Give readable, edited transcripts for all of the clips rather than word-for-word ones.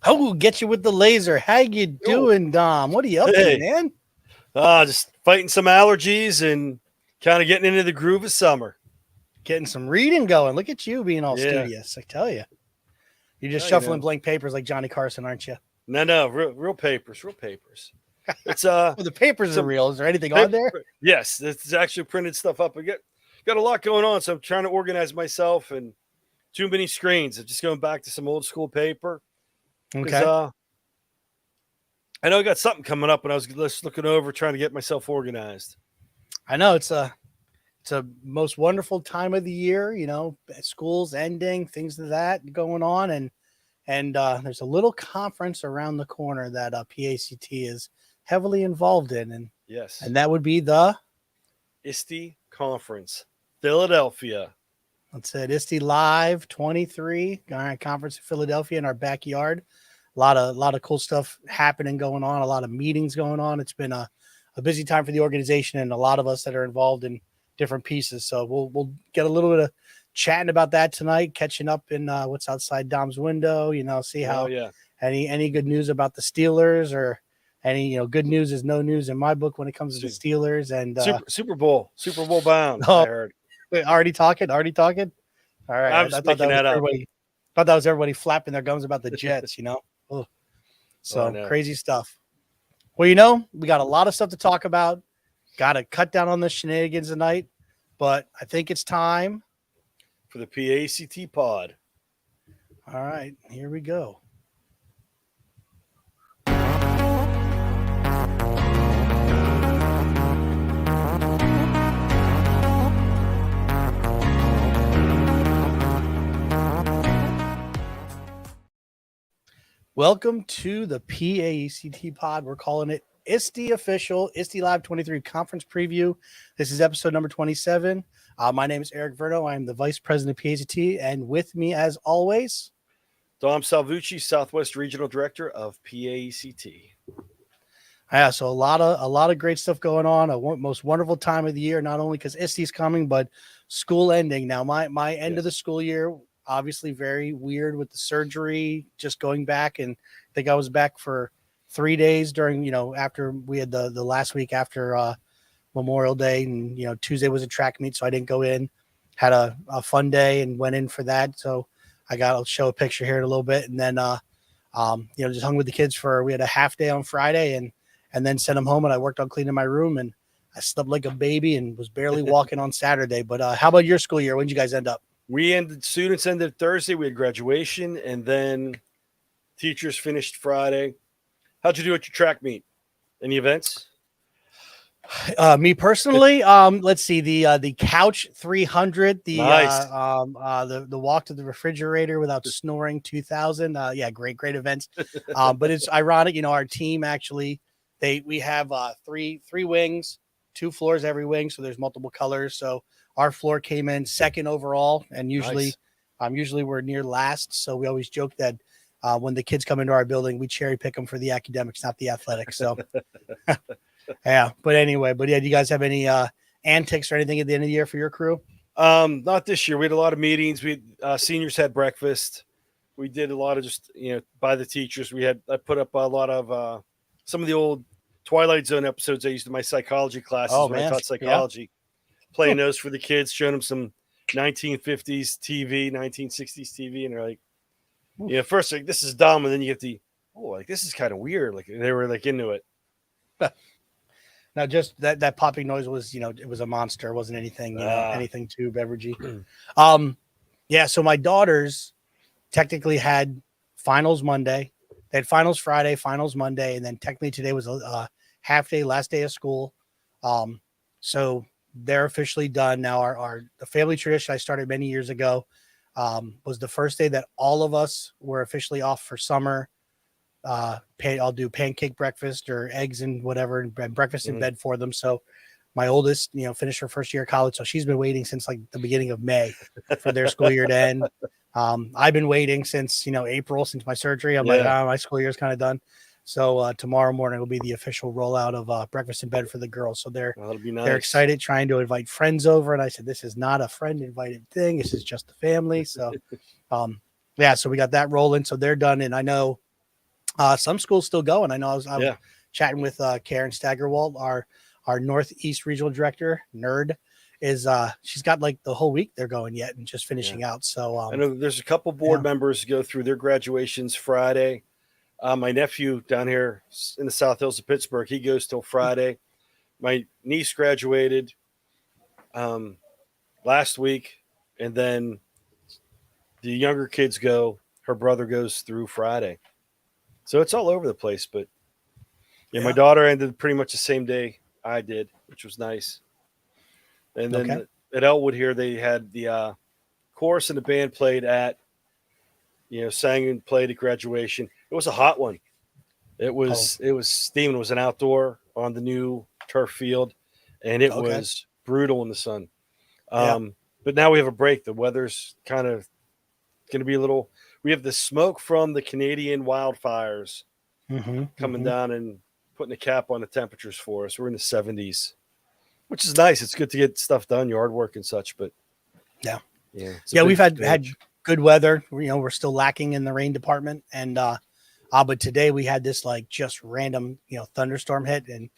Oh, get you with the laser. How you doing, Dom? What are you up to, man? Just fighting some allergies and kind of getting into the groove of summer. Getting some reading going. Look at you being all Yeah. studious. I tell you. You're just Yeah, shuffling blank papers like Johnny Carson, aren't you? No, real papers, real papers. It's Well, the papers are real. Is there anything on there? Yes, it's actually printed stuff up. I got a lot going on, so I'm trying to organize myself and too many screens. I'm just going back to some old school paper. Okay. I know I got something coming up, and I was just looking over trying to get myself organized. I know it's a most wonderful time of the year. You know, school's ending, things of that going on, and there's a little conference around the corner that PACT is heavily involved in, and Yes, and that would be the ISTE Conference, Philadelphia. Let's say ISTE Live 23 conference in Philadelphia in our backyard. A lot of cool stuff happening, going on, a lot of meetings going on. It's been a busy time for the organization and a lot of us that are involved in different pieces. So we'll get a little bit of chatting about that tonight, catching up in what's outside Dom's window, see how any good news about the Steelers or any, good news is no news in my book when it comes to the Steelers and Super Bowl bound. Oh, I heard. Wait, already talking. All right. I'm just making that up. Thought that was everybody flapping their gums about the Jets, Oh. So crazy stuff. Well, we got a lot of stuff to talk about. Got to cut down on the shenanigans tonight, but I think it's time for the PACT pod. All right, here we go. Welcome to the PAECT pod. We're calling it ISTE Official, ISTE Live 23 Conference Preview. This is episode number 27. My name is Eric Verno. I'm the Vice President of PAECT, and with me, as always, Dom Salvucci, Southwest Regional Director of PAECT. Yeah, so a lot of great stuff going on. A most wonderful time of the year, not only because ISTE is coming, but school ending. Now, my end of the school year, obviously very weird with the surgery, just going back, and I think I was back for 3 days during, after we had the last week after Memorial Day, and Tuesday was a track meet, so I didn't go in. Had a fun day and went in for that. So I'll show a picture here in a little bit, and then just hung with the kids we had a half day on Friday, and then sent them home, and I worked on cleaning my room, and I slept like a baby and was barely walking on Saturday. But how about your school year? When did you guys end up? Students ended Thursday. We had graduation, and then teachers finished Friday. How'd you do at your track meet? Any events? Me personally, let's see, the couch 300, the walk to the refrigerator without snoring 2000. Great events. But it's ironic, our team actually, we have three wings, 2 floors every wing, so there's multiple colors. So our floor came in second overall, and usually we're near last. So we always joke that when the kids come into our building, we cherry pick them for the academics, not the athletics. So yeah, but anyway, do you guys have any antics or anything at the end of the year for your crew? Not this year. We had a lot of meetings. Seniors had breakfast. We did a lot of just, by the teachers. I put up a lot of some of the old Twilight Zone episodes I used in my psychology classes when I taught psychology. Yeah. Playing those for the kids, showing them some 1950s TV, 1960s TV, and they're like, first like, this is dumb, and then you get this is kind of weird. Like they were like into it. Now, just that popping noise was, it was a monster. It wasn't anything, anything too beveragey. So my daughters technically had finals Monday. They had finals Friday, finals Monday, and then technically today was a half day, last day of school. So they're officially done now. The family tradition I started many years ago was the first day that all of us were officially off for summer. I'll do pancake breakfast or eggs and whatever, and breakfast in bed for them. So my oldest, finished her first year of college, so she's been waiting since like the beginning of May for their school year to end. I've been waiting since April, since my surgery. I'm like, my school year is kind of done. So tomorrow morning will be the official rollout of breakfast in bed for the girls. So that'll be nice. They're excited, trying to invite friends over, and I said, this is not a friend invited thing. This is just the family. So so we got that rolling. So they're done, and I know Some schools still going. I know I was Yeah. chatting with Karen Staggerwald, our Northeast regional director, nerd, is she's got like the whole week they're going yet and just finishing out. So I know there's a couple board members go through their graduations Friday. My nephew down here in the South Hills of Pittsburgh, he goes till Friday. My niece graduated last week, and then the younger kids go. Her brother goes through Friday, so it's all over the place. But yeah, my daughter ended pretty much the same day I did, which was nice. And then at Elwood here, they had the chorus and the band played at, sang and played at graduation. It was a hot one. It was steaming. It was an outdoor on the new turf field, and it was brutal in the sun. But now we have a break. The weather's kind of going to be a little. We have the smoke from the Canadian wildfires coming down and putting a cap on the temperatures for us. We're in the 70s, which is nice. It's good to get stuff done, yard work and such. But we've had good weather. We're still lacking in the rain department, and but today we had this like just random thunderstorm hit, and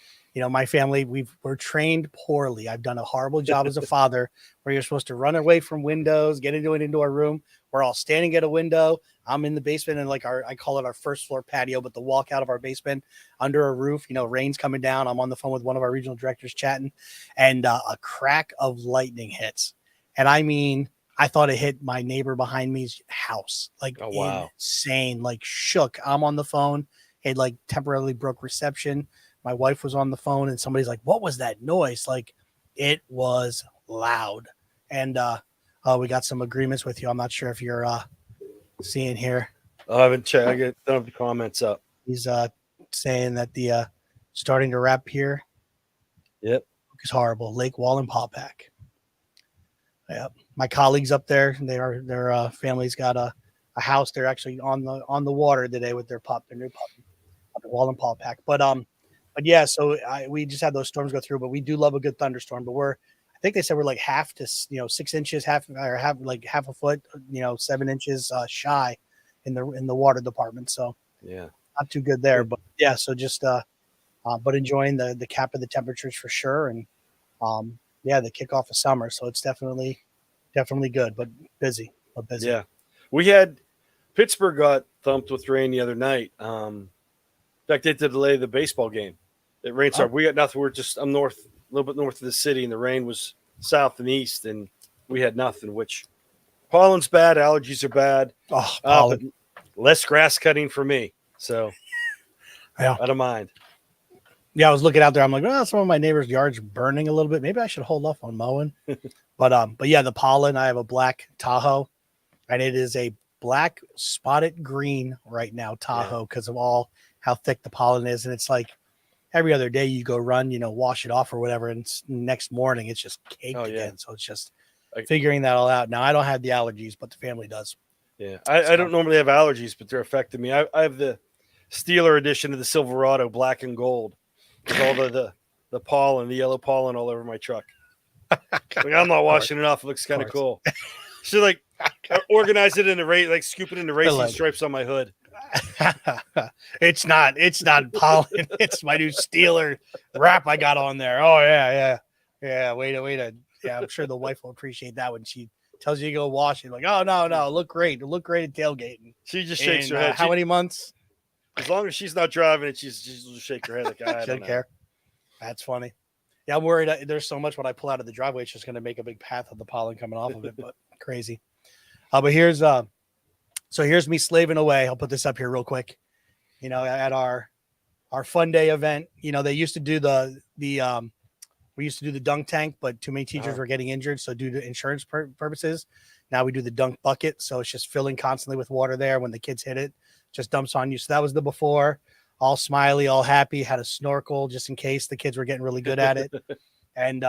my family we're trained poorly. I've done a horrible job as a father, where you're supposed to run away from windows, get into an indoor room. We're all standing at a window. I'm in the basement, and like I call it our first floor patio, but the walk out of our basement under a roof. Rain's coming down. I'm on the phone with one of our regional directors chatting, and a crack of lightning hits, and I mean, I thought it hit my neighbor behind me's house. Like, insane, like shook. I'm on the phone. It like temporarily broke reception. My wife was on the phone, and somebody's like, "What was that noise?" Like, it was loud. And we got some agreements with you. I'm not sure if you're seeing here. I haven't checked. I don't have the comments up. He's saying that the starting to wrap here. Yep, is horrible. Lake Wallenpaupack. Yeah, my colleagues up there, their family's got a house. They're actually on the water today with their new pup, up at Wallenpaupack. But yeah, so we just had those storms go through, but we do love a good thunderstorm. But I think they said we're like half to 6 inches, half a foot, 7 inches shy in the water department. So not too good there. But yeah, so just but enjoying the cap of the temperatures for sure, and the kickoff of summer. So it's definitely good, but busy. Yeah, we had Pittsburgh got thumped with rain the other night. In fact, they had to delay the baseball game. It rained hard. We got nothing. I'm north, a little bit north of the city, and the rain was south and east, and we had nothing. Which pollen's bad, allergies are bad. But less grass cutting for me, so I don't mind. Yeah, I was looking out there. I'm like, well, some of my neighbors' yards burning a little bit. Maybe I should hold off on mowing. But yeah, the pollen. I have a black Tahoe, and it is a black spotted green right now Tahoe because of all how thick the pollen is, and it's like every other day you go run, wash it off or whatever, and next morning it's just caked again. So it's just figuring that all out. Now I don't have the allergies, but the family does. Yeah, I don't normally have allergies, but they're affecting me. I have the Steeler edition of the Silverado, black and gold, with all the pollen, the yellow pollen all over my truck. I'm not washing it off. It looks kind of cool. Should like organize it in the race, like scoop it into racing stripes on my hood. It's not pollen. It's my new Steeler wrap I got on there. Oh yeah. Wait a. Yeah, I'm sure the wife will appreciate that when she tells you to go wash it. Like, oh no, look great. It look great at tailgating. She just shakes her head. How many months? As long as she's not driving it, she's just shake her head like I don't care. That's funny. Yeah, I'm worried. There's so much when I pull out of the driveway, it's just going to make a big path of the pollen coming off of it. But crazy. But here's me slaving away. I'll put this up here real quick. At our fun day event, they used to do we used to do the dunk tank, but too many teachers were getting injured. So due to insurance purposes, now we do the dunk bucket. So it's just filling constantly with water there. When the kids hit it, just dumps on you. So that was the before. All smiley, all happy, had a snorkel just in case the kids were getting really good at it. And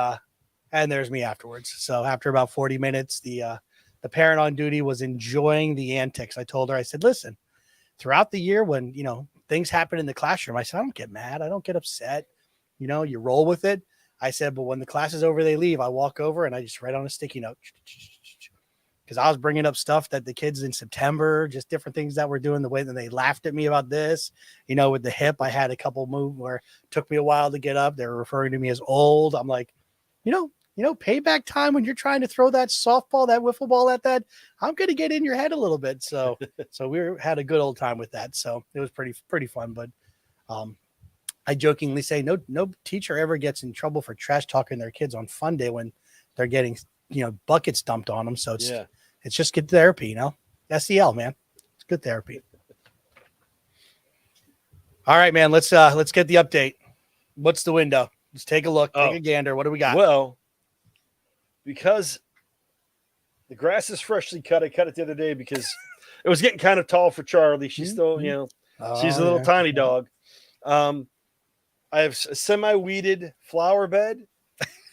there's me afterwards. So after about 40 minutes, the parent on duty was enjoying the antics. I told her, I said, listen, throughout the year when, things happen in the classroom, I said, I don't get mad. I don't get upset. You roll with it. I said, but when the class is over, they leave. I walk over and I just write on a sticky note. because I was bringing up stuff that the kids in September, just different things that we're doing, the way that they laughed at me about this, with the hip. I had a couple move where it took me a while to get up. They were referring to me as old. I'm like, payback time when you're trying to throw that softball, that wiffle ball at that, I'm going to get in your head a little bit. So we had a good old time with that. So it was pretty fun. But I jokingly say no teacher ever gets in trouble for trash talking their kids on fun day when they're getting, buckets dumped on them. So it's just good therapy, SEL, man. It's good therapy. All right, man. Let's get the update. What's the window? Let's take a look. Take a gander. What do we got? Well, because the grass is freshly cut. I cut it the other day because it was getting kind of tall for Charlie. She's still, she's a little tiny dog. I have a semi-weeded flower bed,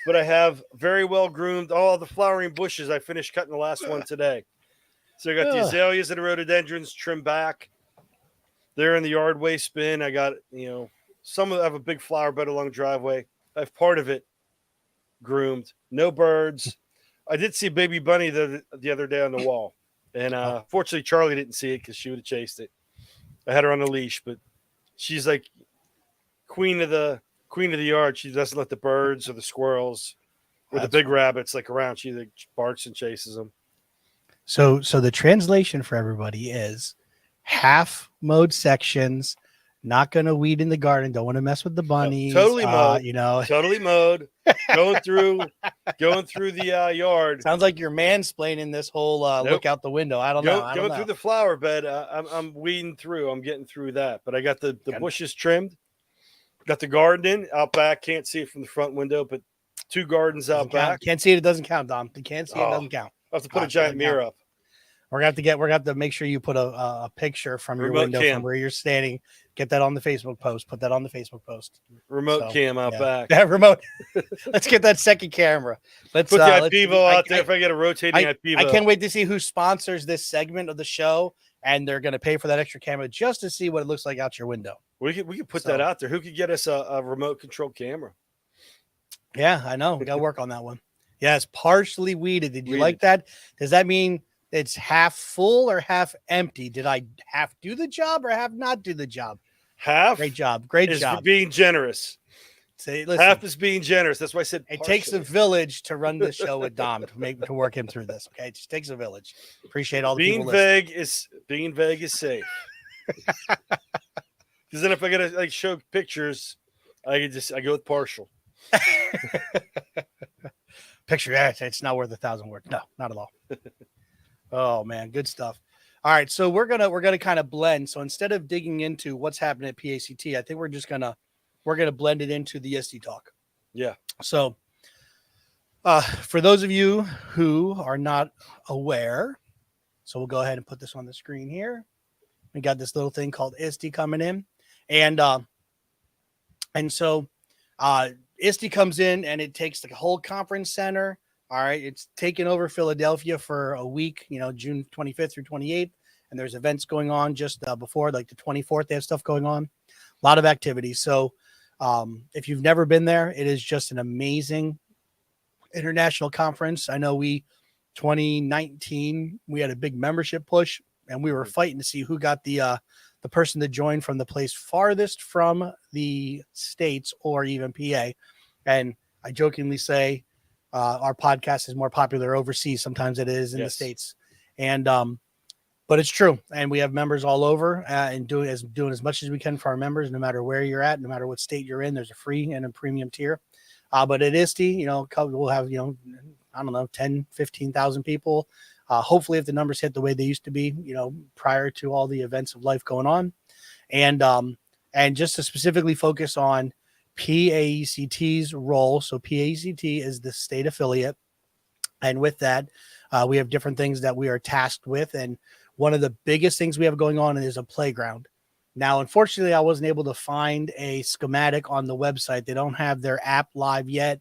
but I have very well groomed all the flowering bushes. I finished cutting the last one today. So I got the azaleas and the rhododendrons trimmed back. They're in the yard waste bin. I got, some of them have a big flower bed along the driveway. I have part of it groomed. No birds. I did see baby bunny the other day on the wall, and fortunately Charlie didn't see it because she would have chased it. I had her on a leash, but she's like queen of the yard. She doesn't let the birds or the squirrels or the big rabbits around. She barks and chases them. So the translation for everybody is half mowed sections. Not going to weed in the garden. Don't want to mess with the bunnies. No, totally mowed. Totally mowed. Going through the yard. Sounds like you're mansplaining this whole look out the window. I don't know. Going through the flower bed. I'm weeding through. I'm getting through that. But I got the bushes trimmed. Got the garden in out back. Can't see it from the front window, but 2 gardens out back. Can't see it. It doesn't count, Dom. You can't see it. It doesn't count. I have to put a giant mirror up. We're gonna have to make sure you put a picture from your window from where you're standing. Get that on the Facebook post. Put that on the Facebook post. Remote cam out back. Yeah, remote. Let's get that second camera. Let's put the Ipivo out there. If I get a rotating Ipivo. I can't wait to see who sponsors this segment of the show, and they're going to pay for that extra camera just to see what it looks like out your window. We could put that out there. Who could get us a remote control camera? Yeah, I know. We got to work on that one. Yeah, it's partially weeded. Did you like that? Does that mean it's half full or half empty? Did I half do the job or half not do the job? Half. Great job. Great job. Being generous. Say, listen, half is being generous. That's why I said it takes a village to run this show with Dom to work him through this. Okay, it just takes a village. Appreciate all the people being vague is safe. Because then if I gotta show pictures, I go with partial. Picture, it's not worth 1,000 words. No, not at all. Oh man, good stuff. All right, so we're gonna kind of blend. So instead of digging into what's happening at PACT, I think we're gonna blend it into the ISTE talk. Yeah. So for those of you who are not aware, so we'll go ahead and put this on the screen here. We got this little thing called ISTE coming in, and so ISTE comes in and it takes the whole conference center. All right, it's taken over Philadelphia for a week, June 25th through 28th, and there's events going on just before, like the 24th. They have stuff going on, a lot of activities. So if you've never been there, it is just an amazing international conference. I know 2019, we had a big membership push, and we were fighting to see who got the person to join from the place farthest from the States or even PA. And I jokingly say, our podcast is more popular overseas. Sometimes it is in the States. And, but it's true. And we have members all over and doing as much as we can for our members, no matter where you're at, no matter what state you're in. There's a free and a premium tier. But at ISTE, we'll have, I don't know, 10, 15,000 people. Hopefully if the numbers hit the way they used to be, prior to all the events of life going on. And just to specifically focus on PAECT's role. So PAECT is the state affiliate. And with that, we have different things that we are tasked with. And one of the biggest things we have going on is a playground. Now, unfortunately, I wasn't able to find a schematic on the website. They don't have their app live yet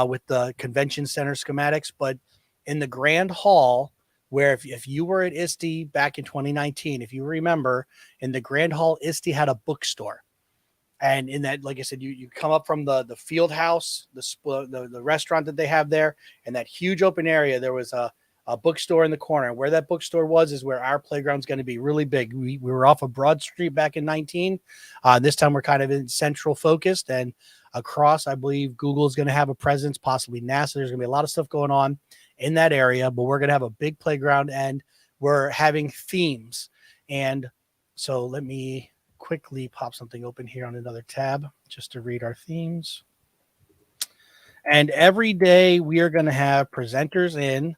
with the convention center schematics. But in the Grand Hall, where if you were at ISTE back in 2019, if you remember, in the Grand Hall, ISTE had a bookstore. And in that, like I said, you come up from the field house, the restaurant that they have there, and that huge open area, there was a a bookstore in the corner. Where that bookstore was is where our playground's going to be really big. We were off of Broad Street back in 19. This time we're kind of in central focused, and across, I believe Google is going to have a presence, possibly NASA. There's going to be a lot of stuff going on in that area, but we're going to have a big playground, and we're having themes. And so let me quickly pop something open here on another tab just to read our themes. And every day we are going to have presenters in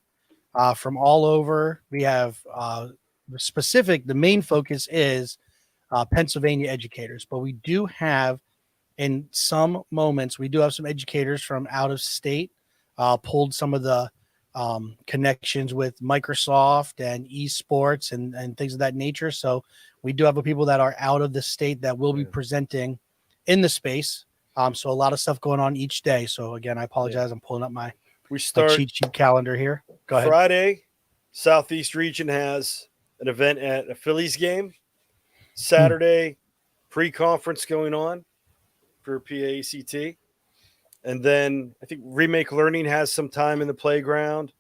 from all over. We have the main focus is Pennsylvania educators, but we do have, in some moments, we do have some educators from out of state, pulled some of the connections with Microsoft and esports and things of that nature. So we do have people that are out of the state that will be presenting in the space. So a lot of stuff going on each day. So again, I apologize. I'm pulling up my cheat sheet calendar here. Go ahead. Friday, Southeast region has an event at a Phillies game. Saturday, pre-conference going on for PAECT. And then I think Remake Learning has some time in the playground.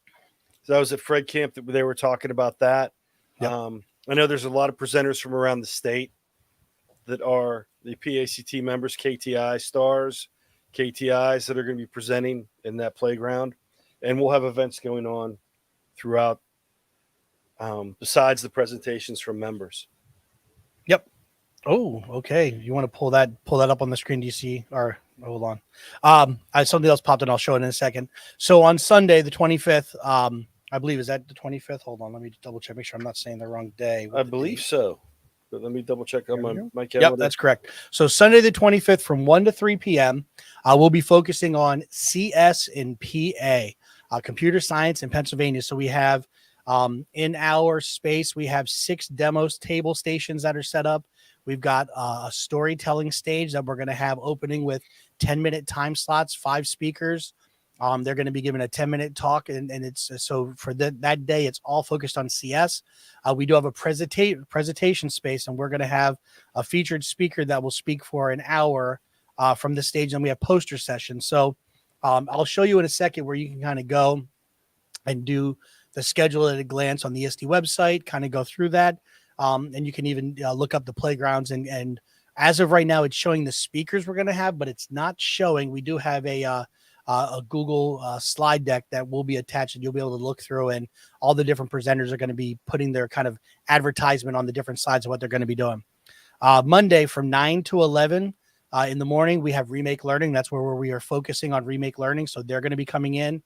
So that was at Fred Camp that they were talking about that. Yep. I know there's a lot of presenters from around the state that are the PAECT members, KTI stars, KTIs that are going to be presenting in that playground. And we'll have events going on throughout besides the presentations from members. Yep. Oh, okay. You want to pull that up on the screen? Do you see? Or hold on. Something else popped in. I'll show it in a second. So on Sunday, the 25th, I believe, is that the 25th? Hold on. Let me double check. Make sure I'm not saying the wrong day. I believe so. But let me double check on my calendar. Yep, that's correct. So Sunday, the 25th from 1 to 3 p.m., we'll be focusing on CS and PA, computer science in Pennsylvania. So we have in our space, we have 6 demos table stations that are set up. We've got a storytelling stage that we're going to have opening with 10-minute time slots, 5 speakers. They're going to be given a 10-minute talk, and it's so for that day, it's all focused on CS. We do have a presentation space, and we're going to have a featured speaker that will speak for an hour from the stage, and we have poster sessions. So I'll show you in a second where you can kind of go and do the schedule at a glance on the ISTE website, kind of go through that. And you can even look up the playgrounds. And as of right now, it's showing the speakers we're going to have, but it's not showing. We do have a Google slide deck that will be attached, and you'll be able to look through, and all the different presenters are going to be putting their kind of advertisement on the different sides of what they're going to be doing. Monday from 9 to 11 in the morning, we have Remake Learning. That's where we are focusing on Remake Learning. So they're going to be coming in.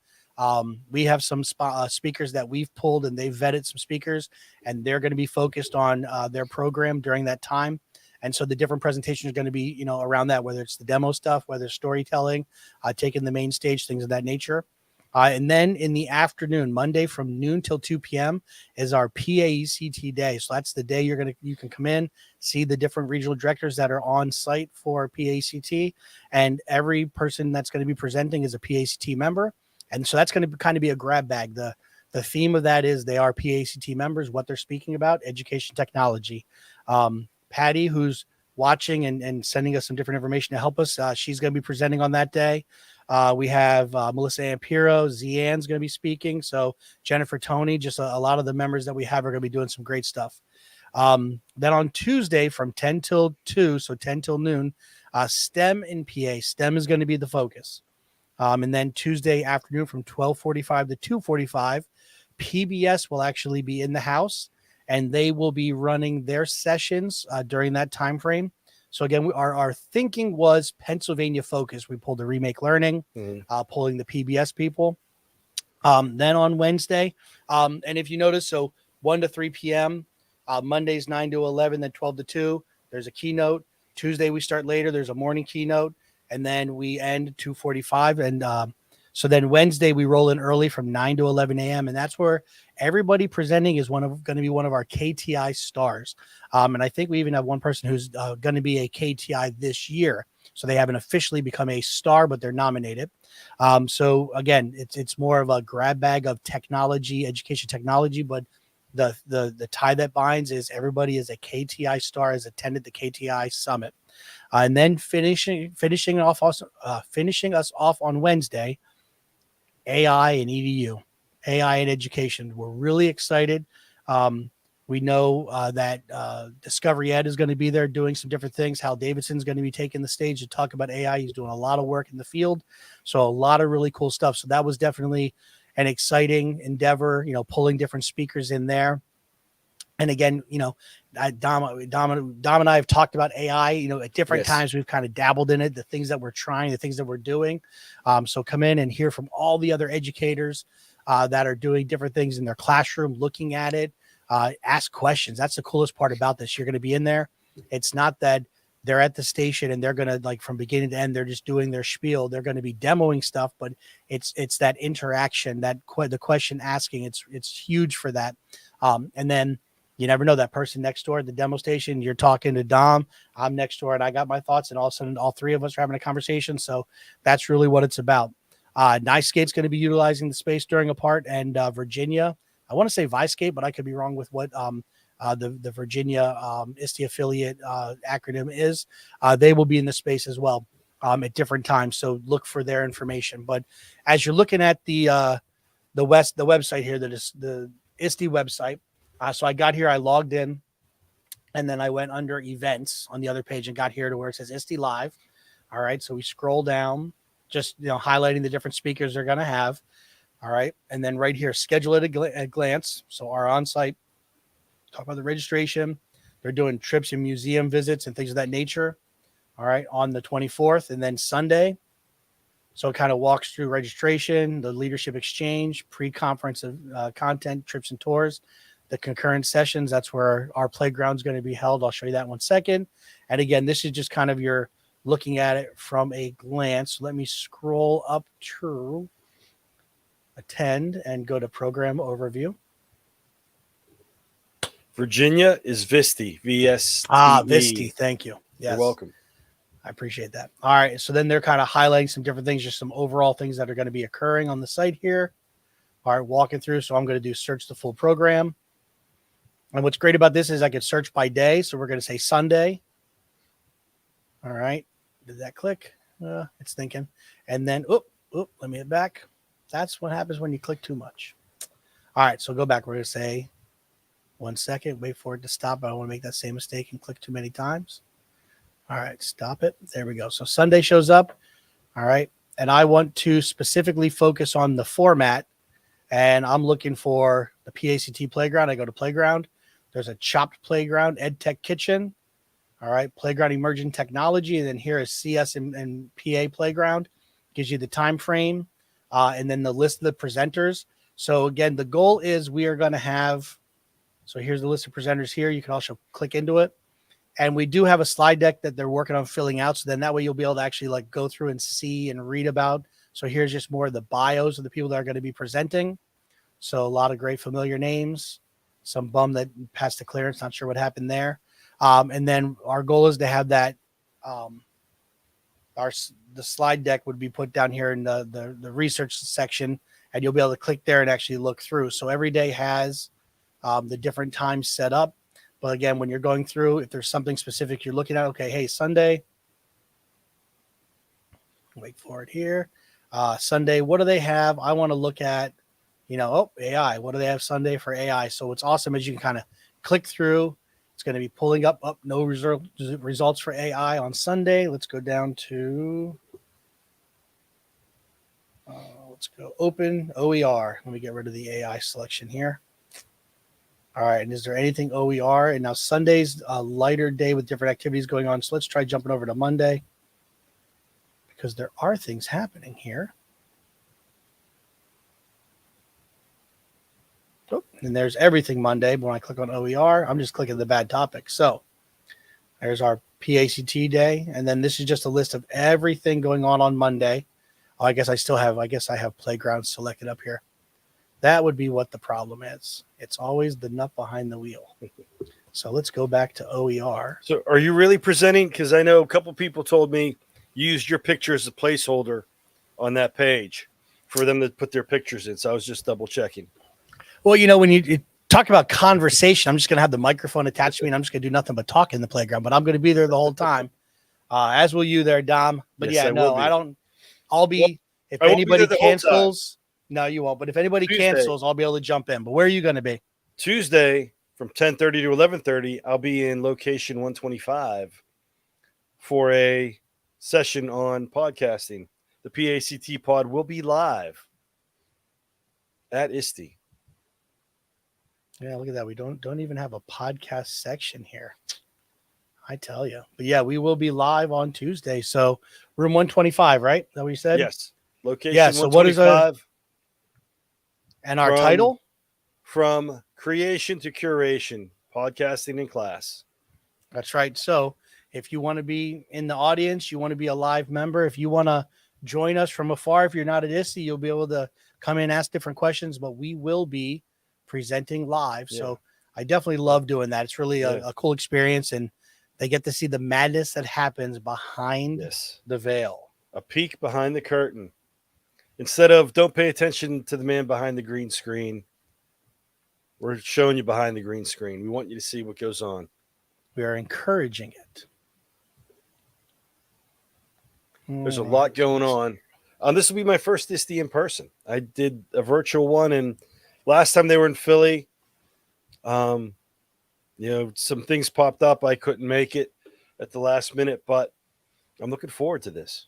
We have some speakers that we've pulled, and they've vetted some speakers, and they're going to be focused on their program during that time. And so the different presentations are going to be, around that, whether it's the demo stuff, whether it's storytelling, taking the main stage, things of that nature. And then in the afternoon, Monday from noon till 2 p.m. is our PAECT day. So that's the day you can come in, see the different regional directors that are on site for PAECT, and every person that's going to be presenting is a PAECT member. And so that's going to kind of be a grab bag. The theme of that is they are PAECT members, what they're speaking about, education technology. Patty, who's watching and sending us some different information to help us, she's going to be presenting on that day. We have Melissa Ampiro, Zian's going to be speaking. So Jennifer Tony, just a lot of the members that we have are going to be doing some great stuff. Then on Tuesday from 10 till 2, so 10 till noon, STEM and PA. STEM is going to be the focus. And then Tuesday afternoon from 12:45 to 2:45, PBS will actually be in the house, and they will be running their sessions during that time frame. So again, our thinking was Pennsylvania focus. We pulled the Remake Learning, pulling the PBS people. Then on Wednesday, and if you notice, so 1 to 3 p.m., Mondays 9 to 11, then 12 to 2, there's a keynote. Tuesday we start later, there's a morning keynote, and then we end 2:45. And so then Wednesday we roll in early from 9 to 11 a.m. And that's where everybody presenting is going to be one of our KTI stars. And I think we even have one person who's going to be a KTI this year. So they haven't officially become a star, but they're nominated. So again, it's more of a grab bag of technology, education technology, but the tie that binds is everybody is a KTI star, has attended the KTI summit. And then finishing us off on Wednesday, AI and EDU. AI in education. We're really excited. We know that Discovery Ed is going to be there doing some different things. Hal Davidson's going to be taking the stage to talk about AI. He's doing a lot of work in the field. So a lot of really cool stuff. So that was definitely an exciting endeavor, pulling different speakers in there. And again, Dom and I have talked about AI, at different times. We've kind of dabbled in it, the things that we're trying, the things that we're doing. So come in and hear from all the other educators that are doing different things in their classroom, looking at it, ask questions. That's the coolest part about this. You're going to be in there. It's not that they're at the station and they're going to, like, from beginning to end, they're just doing their spiel. They're going to be demoing stuff, but it's that interaction, the question asking. It's huge for that. And then you never know, that person next door at the demo station, you're talking to Dom, I'm next door and I got my thoughts, and all of a sudden all three of us are having a conversation. So that's really what it's about. Nice Skate's going to be utilizing the space during a part, and Virginia, I want to say Vicegate, but I could be wrong with what the Virginia ISTE affiliate acronym is. They will be in the space as well at different times. So look for their information. But as you're looking at the website here, the ISTE website. So I got here, I logged in, and then I went under events on the other page and got here to where it says ISTE Live. All right. So we scroll down, just, highlighting the different speakers they're going to have. All right. And then right here, schedule at a glance. So our on-site, talk about the registration. They're doing trips and museum visits and things of that nature. All right. On the 24th, and then Sunday. So it kind of walks through registration, the leadership exchange, pre-conference of content, trips and tours, the concurrent sessions. That's where our playground is going to be held. I'll show you that in 1 second. And again, this is just kind of your looking at it from a glance. Let me scroll up to attend and go to program overview. Virginia is Visti, VSTE. Visti. Thank you. Yes. You're welcome. I appreciate that. All right. So then they're kind of highlighting some different things, just some overall things that are going to be occurring on the site here. All right. Walking through. So I'm going to do search the full program. And what's great about this is I can search by day. So we're going to say Sunday. All right. Did that click? It's thinking. And then, let me hit back. That's what happens when you click too much. All right. So go back. We're going to say 1 second. Wait for it to stop. I don't want to make that same mistake and click too many times. All right. Stop it. There we go. So Sunday shows up. All right. And I want to specifically focus on the format. And I'm looking for the PACT playground. I go to playground. There's a chopped playground, EdTech kitchen. All right. Playground emerging technology. And then here is CS and PA playground. Gives you the time frame. And then the list of the presenters. So again, the goal is we are going to have, so here's the list of presenters here. You can also click into it. And we do have a slide deck that they're working on filling out. So then that way you'll be able to actually like go through and see and read about. So here's just more of the bios of the people that are going to be presenting. So a lot of great familiar names. Some bum that passed the clearance. Not sure what happened there. And then our goal is to have that, the slide deck would be put down here in the research section, and you'll be able to click there and actually look through. So every day has the different times set up. But again, when you're going through, if there's something specific you're looking at, okay, hey, Sunday, wait for it here. Sunday, what do they have? I want to look at, AI. What do they have Sunday for AI? So what's awesome is you can kind of click through. It's going to be pulling up no results for AI on Sunday. Let's go down to, let's go open OER. Let me get rid of the AI selection here. All right. And is there anything OER? And now Sunday's a lighter day with different activities going on. So let's try jumping over to Monday, because there are things happening here. Oh, and there's everything Monday. But when I click on OER, I'm just clicking the bad topic. So there's our PACT day. And then this is just a list of everything going on Monday. Oh, I guess I have playground selected up here. That would be what the problem is. It's always the nut behind the wheel. So let's go back to OER. So are you really presenting? Because I know a couple people told me you used your picture as a placeholder on that page for them to put their pictures in. So I was just double checking. Well, when you talk about conversation, I'm just going to have the microphone attached to me, and I'm just going to do nothing but talk in the playground. But I'm going to be there the whole time, as will you there, Dom. But yes, I'll be. If anybody cancels, No, you won't. But if anybody Tuesday. cancels, I'll be able to jump in. But where are you going to be? Tuesday from 10:30 to 11:30, I'll be in location 125 for a session on podcasting. The PACT pod will be live at ISTE. Yeah, look at that. We don't even have a podcast section here. I tell you. But yeah, we will be live on Tuesday. So room 125, right? Is that what you said? Yes. Location Yeah, so what is 125. And our title? From creation to curation, podcasting in class. That's right. So if you want to be in the audience, you want to be a live member, if you want to join us from afar, if you're not at ISTE, you'll be able to come in and ask different questions, but we will be presenting live. Yeah. So I definitely love doing that. It's really a cool experience, and they get to see the madness that happens behind the veil. A peek behind the curtain. Instead of don't pay attention to the man behind the green screen, we're showing you behind the green screen. We want you to see what goes on. We are encouraging it. There's a lot going on. This will be my first ISTE in person. I did a virtual one, and last time they were in Philly, some things popped up. I couldn't make it at the last minute, but I'm looking forward to this.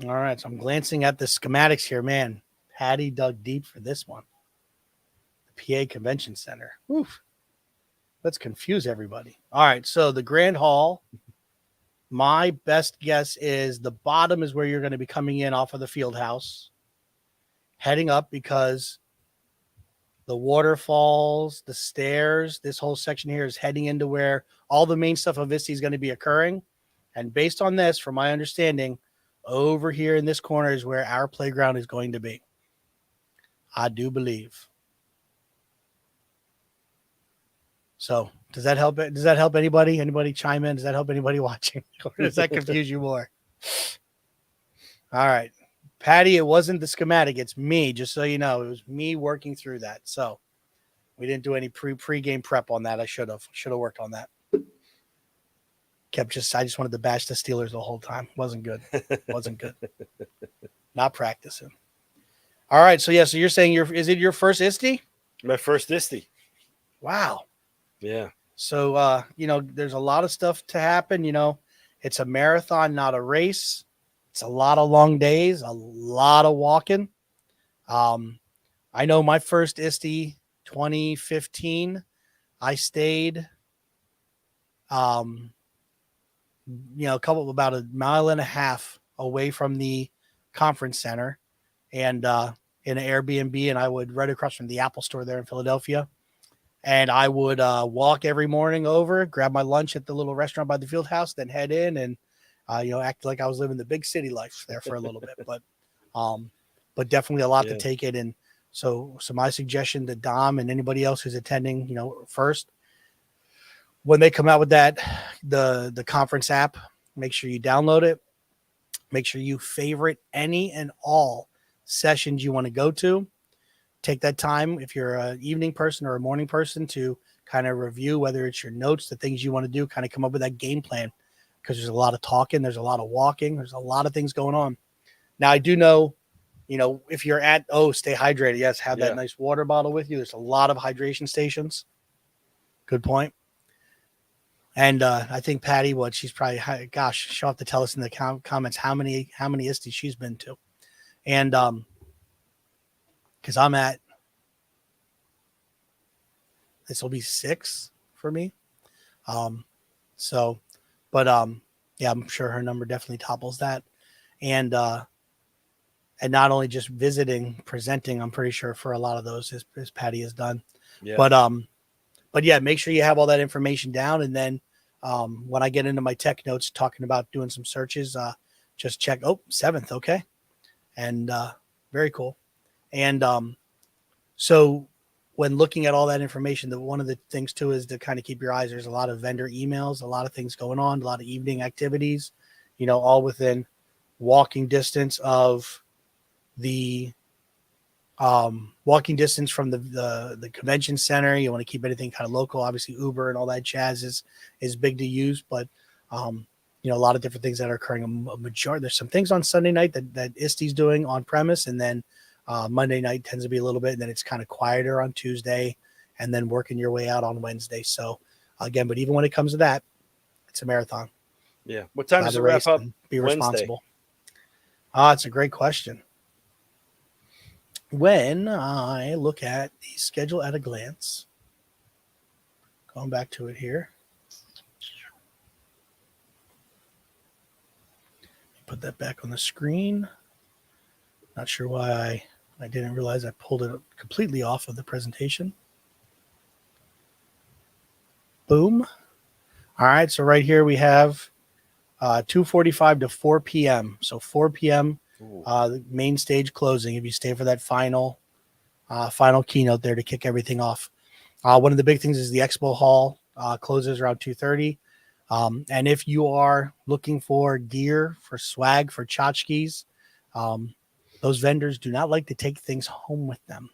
All right, so I'm glancing at the schematics here. Man, Patty dug deep for this one. The PA Convention Center. Oof. Let's confuse everybody. All right, so the Grand Hall, my best guess is the bottom is where you're going to be coming in off of the field house, heading up, because the waterfalls, the stairs, this whole section here is heading into where all the main stuff of ISTE is going to be occurring. And based on this, from my understanding, over here in this corner is where our playground is going to be. I do believe. So does that help? Does that help anybody? Anybody chime in? Does that help anybody watching? Or does that confuse you more? All right. Patty, it wasn't the schematic. It's me, just so you know. It was me working through that. So we didn't do any pre-game prep on that. I should have worked on that. I just wanted to bash the Steelers the whole time. Wasn't good. Not practicing. All right. So so you're saying is it your first ISTE? My first ISTE. Wow. Yeah. So, there's a lot of stuff to happen. It's a marathon, not a race. It's a lot of long days, a lot of walking. I know my first ISTE 2015, I stayed, about a mile and a half away from the conference center, and in an Airbnb, and I would right across from the Apple store there in Philadelphia. And I would walk every morning over, grab my lunch at the little restaurant by the field house, then head in and, act like I was living the big city life there for a little bit. But definitely a lot to take it. And so my suggestion to Dom and anybody else who's attending, first, when they come out with that, the conference app, make sure you download it. Make sure you favorite any and all sessions you want to go to. Take that time, if you're an evening person or a morning person, to kind of review whether it's your notes, the things you want to do, kind of come up with that game plan, because there's a lot of talking, there's a lot of walking, there's a lot of things going on. Now, I do know, if you're stay hydrated. Yes, have that nice water bottle with you. There's a lot of hydration stations. Good point. And I think Patty, she's probably, she'll have to tell us in the comments how many ISTEs she's been to. And because I'm at, this will be 6 for me. I'm sure her number definitely topples that. And not only just visiting, presenting, I'm pretty sure for a lot of those, as Patty has done. Yeah. But yeah, make sure you have all that information down. And then when I get into my tech notes talking about doing some searches, just check, 7th. Okay. And very cool. And so when looking at all that information, one of the things too is to kind of keep your eyes. There's a lot of vendor emails, a lot of things going on, a lot of evening activities, all within walking distance of the walking distance from the convention center. You want to keep anything kind of local. Obviously, Uber and all that jazz is big to use, but a lot of different things that are occurring. A majority, there's some things on Sunday night that ISTE's doing on premise, and then Monday night tends to be a little bit, and then it's kind of quieter on Tuesday, and then working your way out on Wednesday. So again, but even when it comes to that, it's a marathon. Yeah. What time does it wrap up? Be responsible. Wednesday? It's a great question. When I look at the schedule at a glance, going back to it here, put that back on the screen. Not sure why I didn't realize I pulled it completely off of the presentation. Boom. All right, so right here we have 2:45 to 4 p.m. So 4 p.m. The main stage closing. If you stay for that final keynote there to kick everything off. One of the big things is the expo hall closes around 2:30. And if you are looking for gear, for swag, for tchotchkes, those vendors do not like to take things home with them.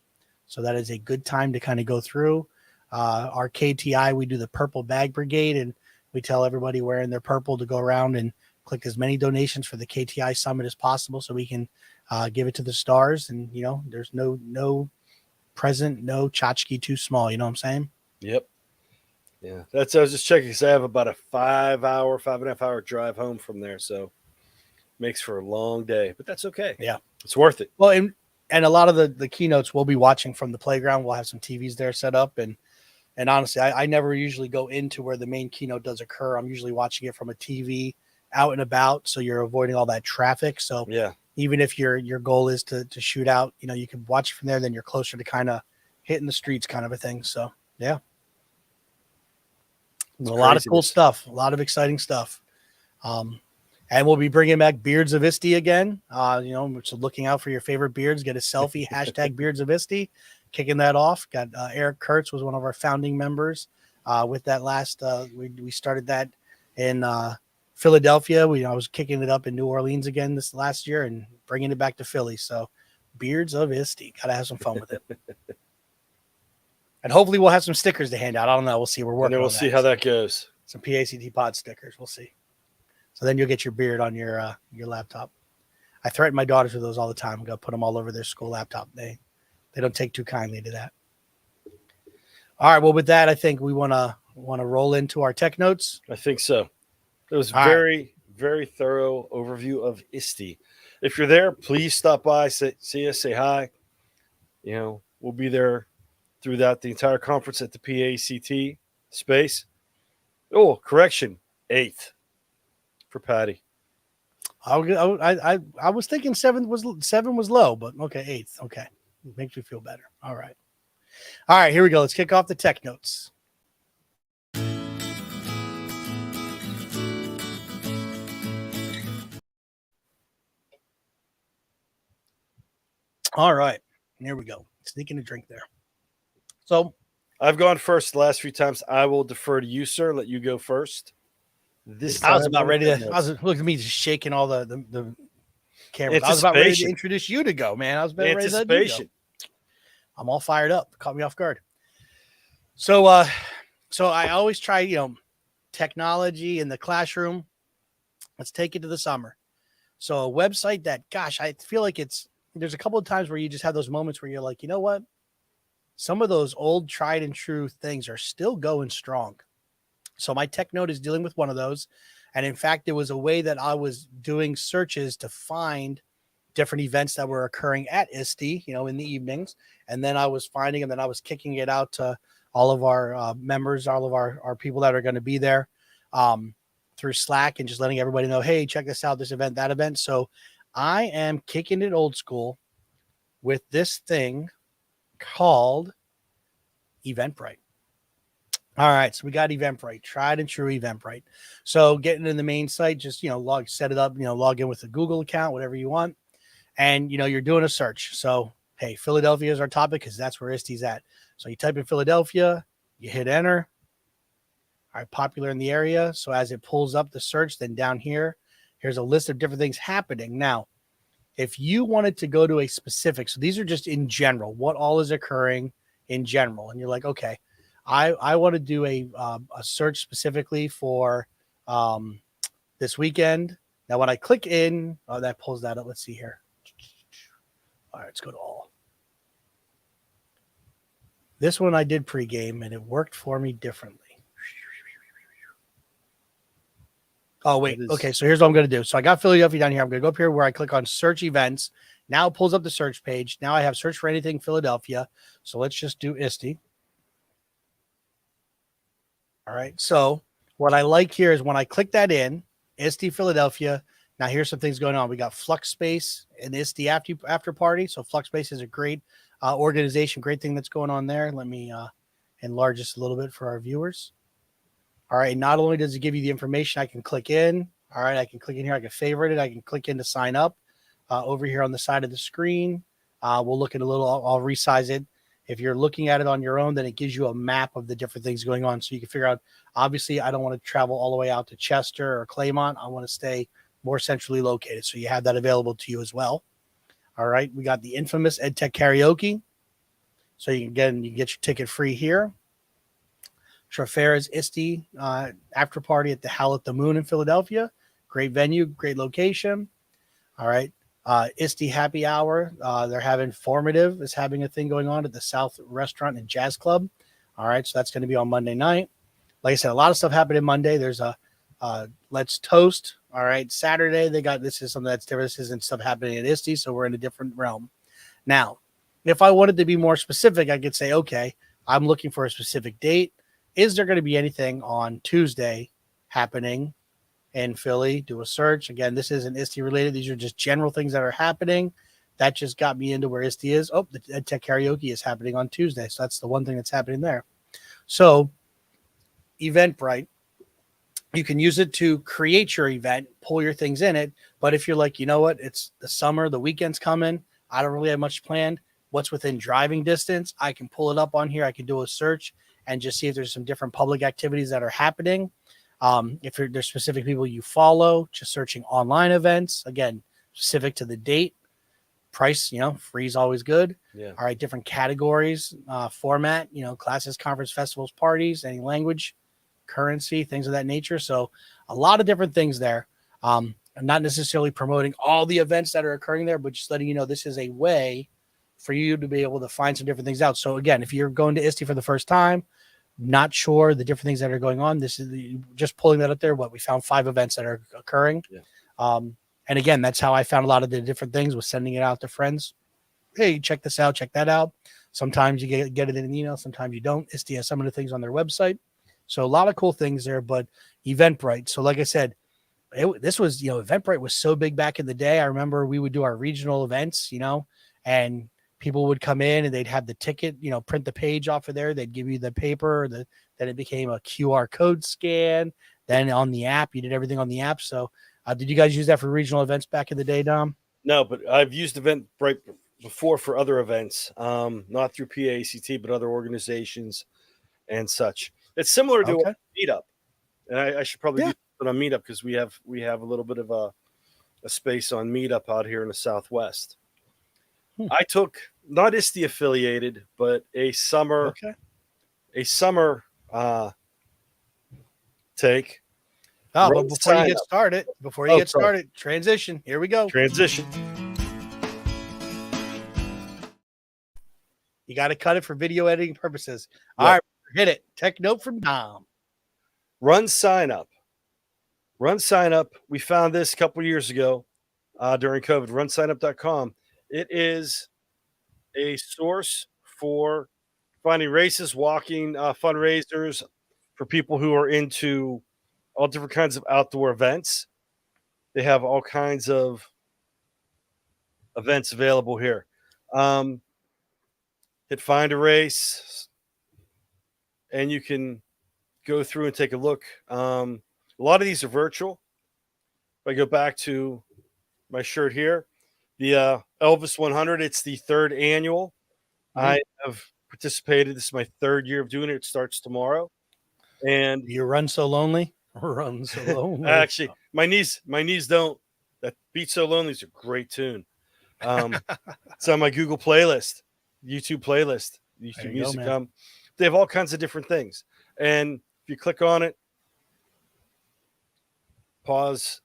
So that is a good time to kind of go through. Our KTI, we do the purple bag brigade, and we tell everybody wearing their purple to go around and collect as many donations for the KTI summit as possible so we can give it to the stars. And, there's no present, no tchotchke too small. You know what I'm saying? Yep. Yeah. I was just checking because I have about a 5.5 hour drive home from there. So makes for a long day, but that's okay. Yeah. It's worth it. Well, and a lot of the keynotes we'll be watching from the playground. We'll have some TVs there set up. And honestly, I never usually go into where the main keynote does occur. I'm usually watching it from a TV out and about. So you're avoiding all that traffic. So yeah, even if your goal is to shoot out, you can watch it from there, then you're closer to kind of hitting the streets kind of a thing. So yeah. A lot of cool stuff, a lot of exciting stuff. And we'll be bringing back Beards of ISTE again. So looking out for your favorite beards. Get a selfie, hashtag Beards of ISTE. Kicking that off. Got Eric Kurtz was one of our founding members with that last. We started that in Philadelphia. I was kicking it up in New Orleans again this last year and bringing it back to Philly. So Beards of ISTE. Got to have some fun with it. And hopefully we'll have some stickers to hand out. I don't know. We'll see. We're working. And then we'll see how that goes. Some PAECT pod stickers. We'll see. So then you'll get your beard on your laptop. I threaten my daughters with those all the time. I'm gonna put them all over their school laptop. They don't take too kindly to that. All right. Well, with that, I think we want to roll into our tech notes. I think so. It was very thorough overview of ISTE. If you're there, please stop by, see us, say hi. We'll be there throughout the entire conference at the PAECT space. Oh, correction, 8th for Patty. I was thinking 7 was low, but okay, 8th. Okay, it makes me feel better. All right, here we go. Let's kick off the tech notes. All right, here we go. Sneaking a drink there. So I've gone first the last few times. I will defer to you, sir. Let you go first. I was about ready to. Look at me just shaking all the cameras. I was about ready to introduce you to go, man. I was about ready to let you go. I'm all fired up. Caught me off guard. So I always try, technology in the classroom. Let's take it to the summer. So a website that, gosh, I feel like there's a couple of times where you just have those moments where you're like, you know what? Some of those old tried and true things are still going strong. So my tech note is dealing with one of those. And in fact, it was a way that I was doing searches to find different events that were occurring at ISTE, in the evenings. And then I was finding them, and I was kicking it out to all of our members, all of our people that are going to be there through Slack, and just letting everybody know, hey, check this out, this event, that event. So I am kicking it old school with this thing called Eventbrite. All right, so we got Eventbrite, tried and true Eventbrite. So getting in the main site, just set it up, log in with a Google account, whatever you want, and you're doing a search. So hey, Philadelphia is our topic because that's where ISTE's at. So you type in Philadelphia, you hit enter. All right, popular in the area. So as it pulls up the search, then down here, here's a list of different things happening. Now, if you wanted to go to a specific, so these are just in general, what all is occurring in general, and you're like, okay, I want to do a search specifically for this weekend. Now, when I click in, that pulls that up. Let's see here. All right, let's go to all. This one I did pregame, and it worked for me differently. Oh, wait. Okay, so here's what I'm going to do. So I got Philadelphia down here. I'm going to go up here where I click on search events. Now it pulls up the search page. Now I have search for anything Philadelphia. So let's just do ISTE. All right. So what I like here is when I click that in, ISTE Philadelphia. Now here's some things going on. We got Flux Space and ISTE after party. So Flux Space is a great organization, great thing that's going on there. Let me enlarge this a little bit for our viewers. All right. Not only does it give you the information, I can click in. All right. I can click in here. I can favorite it. I can click in to sign up over here on the side of the screen. We'll look at a little, I'll resize it. If you're looking at it on your own, then it gives you a map of the different things going on. So you can figure out, obviously, I don't want to travel all the way out to Chester or Claymont. I want to stay more centrally located. So you have that available to you as well. All right. We got the infamous EdTech Karaoke. So you can get your ticket free here. Trafair's ISTE after party at the Howl at the Moon in Philadelphia. Great venue, great location. All right. ISTE Happy Hour. They're having Formative is having a thing going on at the South Restaurant and Jazz Club. All right. So that's going to be on Monday night. Like I said, a lot of stuff happening Monday. There's a Let's Toast. All right. Saturday, they got, this is something that's different. This isn't stuff happening at ISTE. So we're in a different realm. Now, if I wanted to be more specific, I could say, okay, I'm looking for a specific date. Is there going to be anything on Tuesday happening in Philly? Do a search. Again, this isn't ISTE related. These are just general things that are happening. That just got me into where ISTE is. Oh, the EdTech Karaoke is happening on Tuesday. So that's the one thing that's happening there. So Eventbrite, you can use it to create your event, pull your things in it. But if you're like, you know what, it's the summer, the weekend's coming, I don't really have much planned. What's within driving distance? I can pull it up on here. I can do a search and just see if there's some different public activities that are happening. If there's specific people you follow, just searching online events, again, specific to the date, price, free is always good. Yeah. All right. Different categories, format, classes, conference, festivals, parties, any language, currency, things of that nature. So a lot of different things there. I'm not necessarily promoting all the events that are occurring there, but just letting you know, this is a way for you to be able to find some different things out. So again, if you're going to ISTE for the first time, not sure the different things that are going on, this is just pulling that up there. We found 5 events that are occurring. Yeah. And again, that's how I found a lot of the different things, was sending it out to friends. Hey, check this out, check that out. Sometimes you get it in an email, sometimes you don't. ISTE has some of the things on their website. So a lot of cool things there, but Eventbrite. So like I said, this was, Eventbrite was so big back in the day. I remember we would do our regional events, and people would come in and they'd have the ticket, print the page off of there. They'd give you the paper, then it became a QR code scan. Then on the app, you did everything on the app. So did you guys use that for regional events back in the day, Dom? No, but I've used Eventbrite before for other events, not through PAECT, but other organizations and such. It's similar to a Meetup. And I should probably do it on Meetup because we have a little bit of a space on Meetup out here in the Southwest. I took not ISTE affiliated, but a summer take. Oh, but before you get started, transition. Here we go. Transition. You got to cut it for video editing purposes. Yep. All right, hit it. Tech note from Dom. Run sign up. We found this a couple years ago during COVID. Runsignup.com. It is a source for finding races, walking, fundraisers for people who are into all different kinds of outdoor events. They have all kinds of events available here. Hit find a race, and you can go through and take a look. A lot of these are virtual. If I go back to my shirt here, the Elvis 100, it's the 3rd annual. I have participated. This is my 3rd year of doing it. It starts tomorrow. And you run so lonely. Run so lonely. Actually, my knees don't. That Beat So Lonely is a great tune. It's on my Google playlist, YouTube playlist, YouTube Music. They have all kinds of different things. And if you click on it, pause.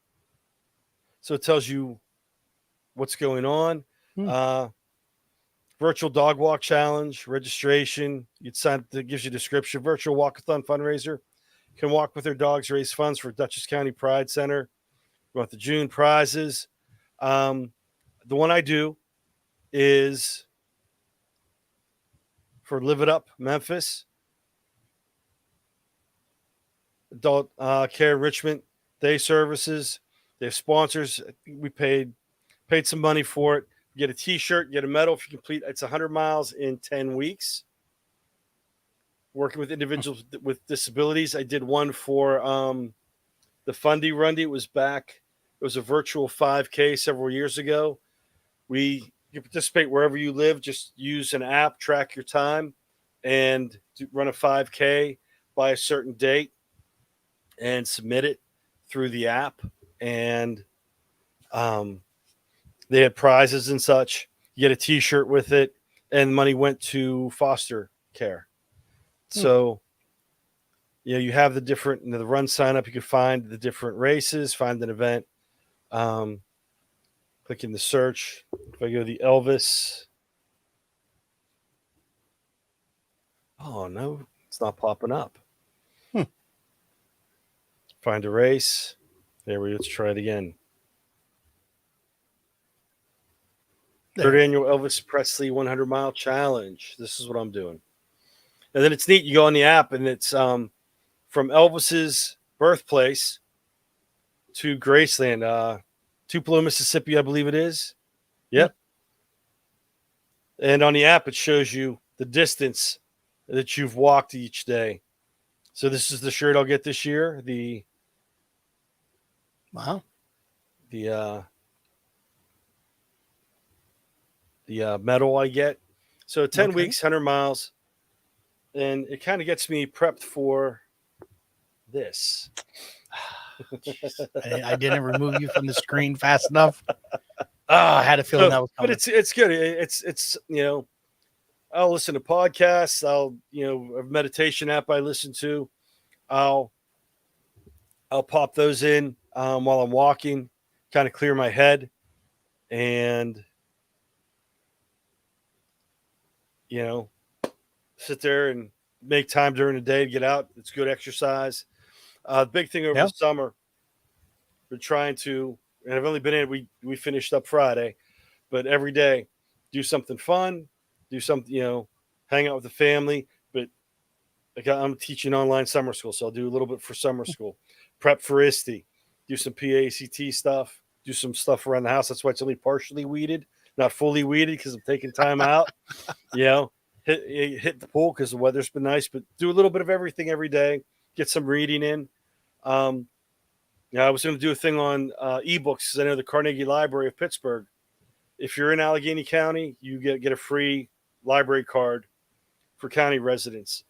So it tells you what's going on. Virtual dog walk challenge, registration. You'd sign. It gives you a description. Virtual walkathon fundraiser. Can walk with their dogs, raise funds for Dutchess County Pride Center. Month of June prizes. The one I do is for Live It Up Memphis. Adult care enrichment day services. They have sponsors. We paid some money for it. You get a T-shirt, you get a medal if you complete. It's 100 miles in 10 weeks. Working with individuals with disabilities. I did one for the Fundy Rundy. It was a virtual 5K several years ago. You participate wherever you live. Just use an app, track your time, and run a 5K by a certain date and submit it through the app. And they had prizes and such. You get a T-shirt with it, and money went to foster care. So, you have the different, the run sign up. You can find the different races, find an event. Click in the search. If I go to the Elvis, oh no, it's not popping up. Find a race. There we go. Let's try it again. Third annual Elvis Presley 100-mile challenge. This is what I'm doing. And then it's neat. You go on the app, and it's from Elvis's birthplace to Graceland, Tupelo, Mississippi, I believe it is. Yep. And on the app, it shows you the distance that you've walked each day. So this is the shirt I'll get this year. The medal I get. So 10 weeks, 100 miles. And it kind of gets me prepped for this. I didn't remove you from the screen fast enough. I had a feeling that was coming. But it's good. It's I'll listen to podcasts. I'll a meditation app I listen to. I'll pop those in while I'm walking, kind of clear my head, and sit there and make time during the day to get out. It's good exercise. The big thing over the summer, we're trying to, and I've only been in. We finished up Friday, but every day, do something fun, do something, hang out with the family. But I'm teaching online summer school, so I'll do a little bit for summer school, prep for ISTE, do some PAECT stuff, do some stuff around the house. That's why it's only partially weeded, not fully weeded, because I'm taking time out. Hit the pool because the weather's been nice, but do a little bit of everything every day. Get some reading in. I was going to do a thing on ebooks because I know the Carnegie Library of Pittsburgh. If you're in Allegheny County, you get a free library card for county residents.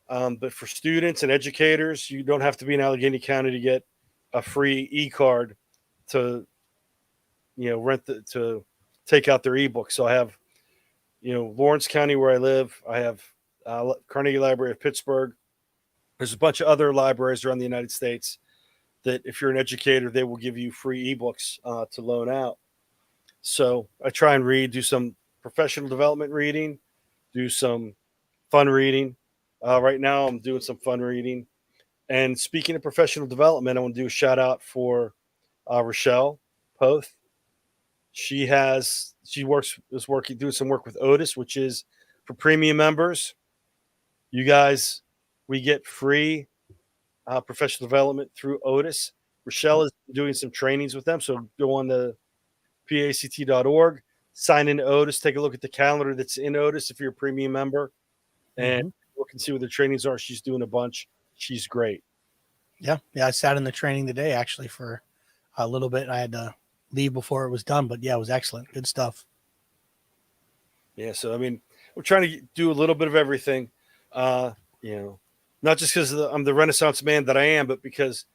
But for students and educators, you don't have to be in Allegheny County to get a free e-card to to take out their ebooks. So I have Lawrence County where I live. I have Carnegie Library of Pittsburgh. There's a bunch of other libraries around the United States that if you're an educator, they will give you free ebooks to loan out. So I try and read, do some professional development reading, do some fun reading. Right now I'm doing some fun reading. And speaking of professional development, I want to do a shout out for Rochelle Poth. Doing some work with Otis, which is for premium members. You guys, we get free professional development through Otis. Rochelle is doing some trainings with them. So go on to PAECT.org, sign into Otis, take a look at the calendar that's in Otis if you're a premium member, and look and see what the trainings are. She's doing a bunch. She's great. Yeah. I sat in the training today actually for a little bit. I had to leave before it was done, but it was excellent. Good stuff. Yeah. So, I mean, we're trying to do a little bit of everything, not just because I'm the Renaissance man that I am, but because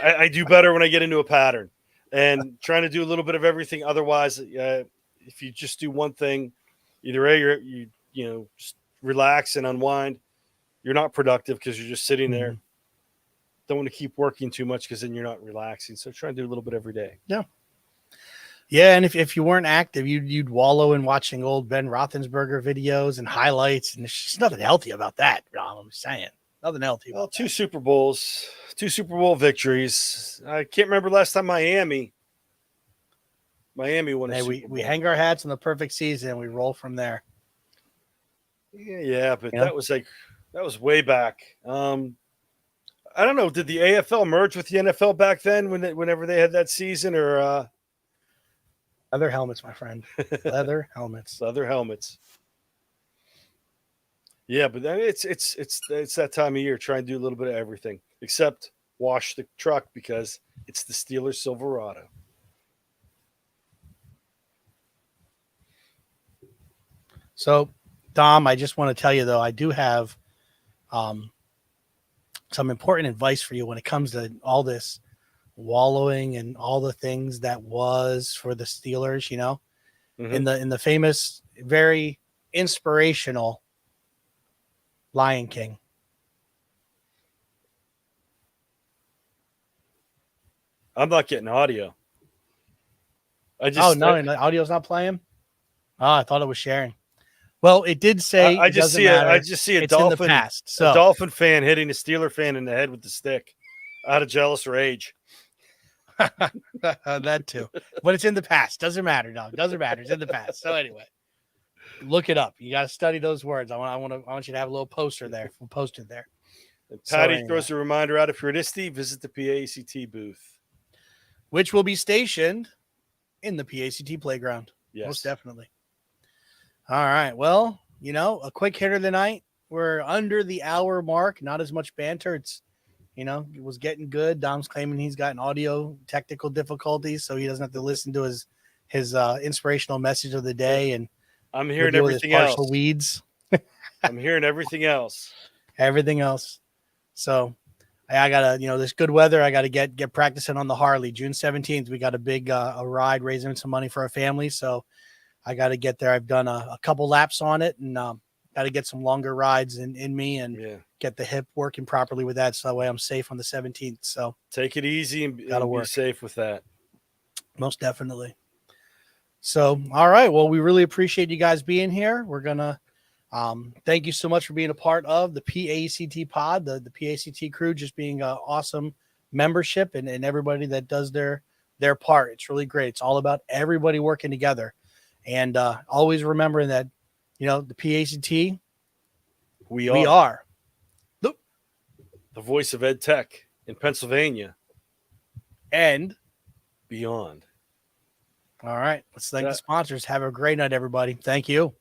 I do better when I get into a pattern and trying to do a little bit of everything. Otherwise, if you just do one thing, either you just relax and unwind, you're not productive because you're just sitting there. don't want to keep working too much because then you're not relaxing. So try and do a little bit every day. Yeah, and if you weren't active, you'd wallow in watching old Ben Roethlisberger videos and highlights, and there's just nothing healthy about that. I'm saying nothing healthy. Well, two Super Bowl victories. I can't remember last time Miami won a Super Bowl. We hang our hats on the perfect season and we roll from there. Yeah, but that was way back. I don't know. Did the AFL merge with the NFL back then whenever they had that season, or leather helmets, my friend? Leather helmets. Leather helmets. Yeah, but it's that time of year. Try and do a little bit of everything except wash the truck because it's the Steelers Silverado. So, Dom, I just want to tell you though, I do have some important advice for you when it comes to all this wallowing and all the things that was for the Steelers, in the famous, very inspirational Lion King. I'm not getting audio. The audio's not playing. Oh, I thought it was sharing. Well, it did say I just see a it's dolphin in the past. So a Dolphin fan hitting a Steeler fan in the head with the stick out of jealous rage. That too. But it's in the past. Doesn't matter, dog. Doesn't matter. It's in the past. So anyway, look it up. You got to study those words. I want you to have a little poster there. We'll post it there. And Patty throws a reminder out. If you're at ISTE, visit the PAECT booth, which will be stationed in the PAECT playground. Yes, most definitely. All right. Well, a quick hitter tonight. We're under the hour mark. Not as much banter. It's, it was getting good. Dom's claiming he's gotten audio technical difficulties, so he doesn't have to listen to his inspirational message of the day. And I'm hearing everything else. Weeds. I'm hearing everything else. Everything else. So I gotta, this good weather. I gotta get practicing on the Harley. June 17th, we got a big a ride raising some money for our family. So I got to get there. I've done a couple laps on it, and got to get some longer rides in me and get the hip working properly with that. So that way I'm safe on the 17th. So take it easy and be safe with that. Most definitely. So, all right. Well, we really appreciate you guys being here. We're going to thank you so much for being a part of the PAECT pod, the PAECT crew, just being an awesome membership and everybody that does their part. It's really great. It's all about everybody working together. And always remembering that, the PAECT, we are the voice of Ed Tech in Pennsylvania and beyond. All right. Let's thank the sponsors. Have a great night, everybody. Thank you.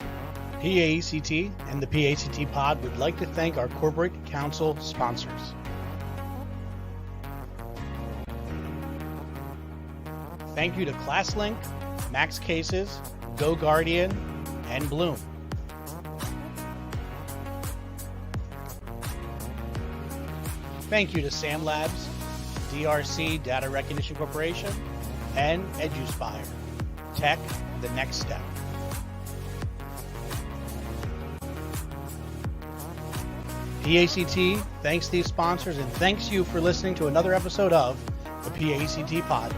PAECT and the PAECT pod would like to thank our corporate council sponsors. Thank you to ClassLink, Max Cases, Go Guardian, and Bloom. Thank you to Sam Labs, DRC Data Recognition Corporation, and EduSpire. Tech, the next step. PAECT thanks these sponsors and thanks you for listening to another episode of the PAECT Pod.